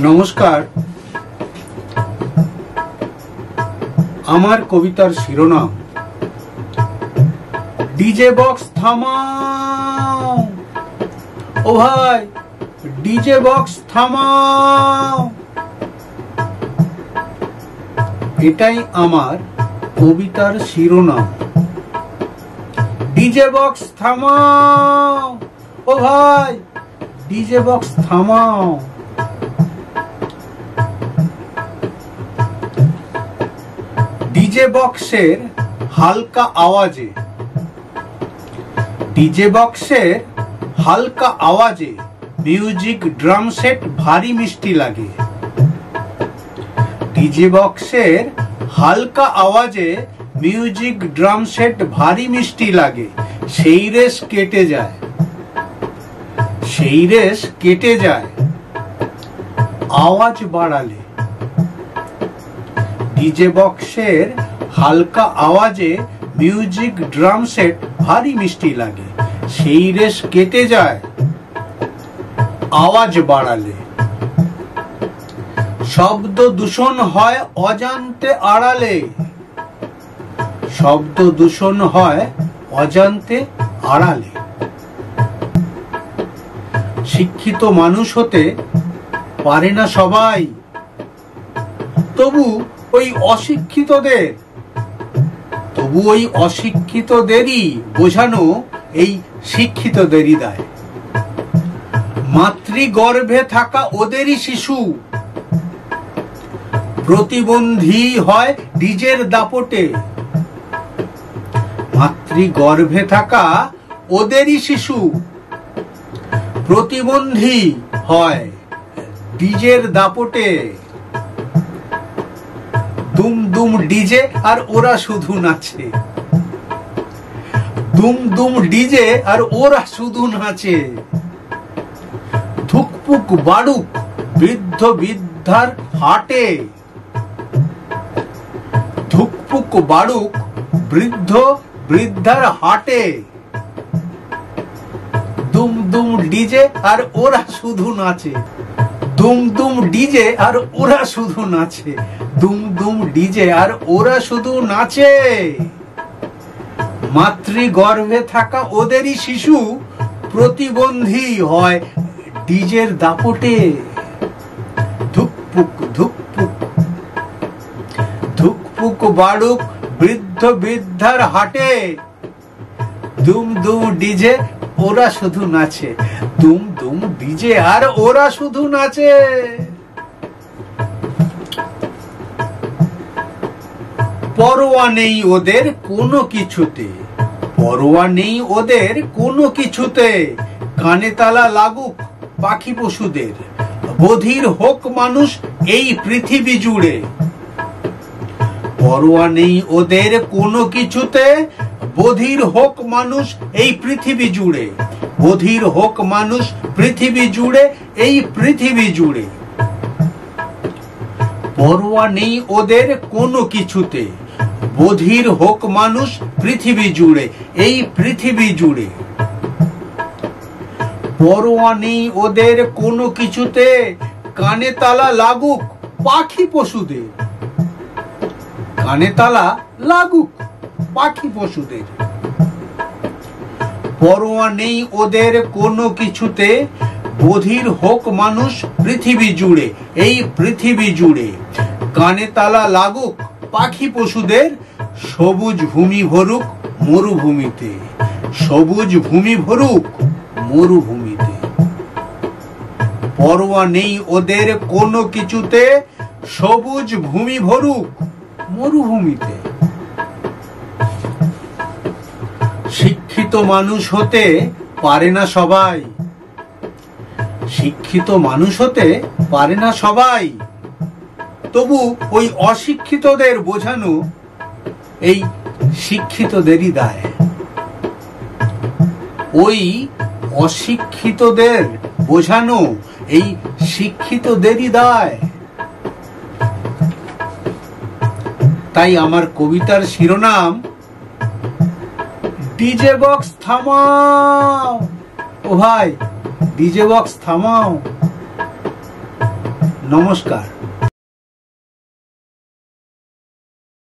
নমস্কার। আমার কবিতার শিরোনাম ডিজে বক্স থামাও। ও ভাই, ডিজে বক্স থামাও। এটাই আমার কবিতার শিরোনাম। ডিজে বক্স থামাও। ও ভাই, ডিজে বক্স থামাও। ডিজে বক্সের হালকা আওয়াজে, ডিজে বক্সের হালকা আওয়াজে মিউজিক ড্রাম সেট ভারী মিষ্টি লাগে। ডিজে বক্সের হালকা আওয়াজে মিউজিক ড্রাম সেট ভারী মিষ্টি লাগে। সেই রেশ কেটে যায়, সেই রেশ কেটে যায় আওয়াজ বাড়ালে। ডিজে বক্সের হালকা আওয়াজে মিউজিক ড্রাম সেট ভারী মিষ্টি লাগে। সেই রেশ কেটে যায় আওয়াজ বাড়ালে। শব্দ দূষণ হয় অজান্তে আড়ালে, শব্দ দূষণ হয় অজান্তে আড়ালে। শিক্ষিত মানুষ হতে পারে না সবাই, তবু ওই অশিক্ষিতদেরই বোঝানো এই শিক্ষিতদেরই দায়। মাতৃগর্ভে থাকা ওদেরই শিশু প্রতিবন্ধী হয় ডিজের দাপটে। মাতৃগর্ভে থাকা ওদেরই শিশু প্রতিবন্ধী হয় ডিজের দাপটে। দুম দুম ডিজে আর ওরা শুধু নাচে, দুম দুম ডিজে আর ওরা শুধু নাচে। ধুকপুক বাড়ুক বৃদ্ধ বৃদ্ধার হাটে, ধুকপুক বাড়ুক বৃদ্ধ বৃদ্ধার হাটে। দুম দুম ডিজে আর ওরা শুধু নাচে, দুম দুম ডিজে আর ওরা শুধু নাচে, দুম দুম ডিজে আর ওরা শুধু নাচে। মাতৃগর্ভে থাকা ওদেরই শিশু প্রতিবন্ধী হয় ডিজের দাপটে। ধুকপুক ধুকপুক ধুকপুক বাড়ুক বৃদ্ধ বৃদ্ধার হাটে। দুম দুম ডিজে ওরা শুধু নাচে, দুম দুম ডিজে আর ওরা শুধু নাচে। পরোয়া নেই ওদের কোনো কিছুতে, পরোয়া নেই ওদের কোনো কিছুতে। কানে তালা লাগুক পাখি পশুদের, বধির হোক মানুষ এই পৃথিবী জুড়ে। পরোয়া নেই ওদের কোনো কিছুতে, বধির হোক মানুষ এই পৃথিবী জুড়ে। বধির হোক মানুষ পৃথিবী জুড়ে, এই পৃথিবী জুড়ে। পরোয়া নেই ওদের কোনো কিছুতে, বধির হোক মানুষ পৃথিবী জুড়ে, এই পৃথিবী জুড়ে। পরোয়া নেই ওদের কোনো কিছুতে, কানে তালা লাগুক পাখি পশুদের। কানে তালা লাগুক পাখি পশুদের। পরোয়া নেই ওদের কোনো কিছুতে, বধির হোক মানুষ পৃথিবী জুড়ে, এই পৃথিবী জুড়ে। কানে তালা লাগুক পাখি পশুদের, সবুজ ভূমি ভরুক মরুভূমিতে, সবুজ ভূমি ভরুক মরুভূমিতে। পরোয়া নেই ওদের কোনো কিছুতে, সবুজ ভূমি ভরুক মরুভূমিতে। শিক্ষিত মানুষ হতে পারে না সবাই, শিক্ষিত মানুষ হতে পারে না সবাই, তবু ওই অশিক্ষিতদের বোঝানো এই শিক্ষিতদেরই দায়। ওই অশিক্ষিতদের বোঝানো এই শিক্ষিতদেরই দায়। তাই আমার কবিতার শিরোনাম ডিজে বক্স থামাও। ও ভাই, ডিজে বক্স থামাও। নমস্কার।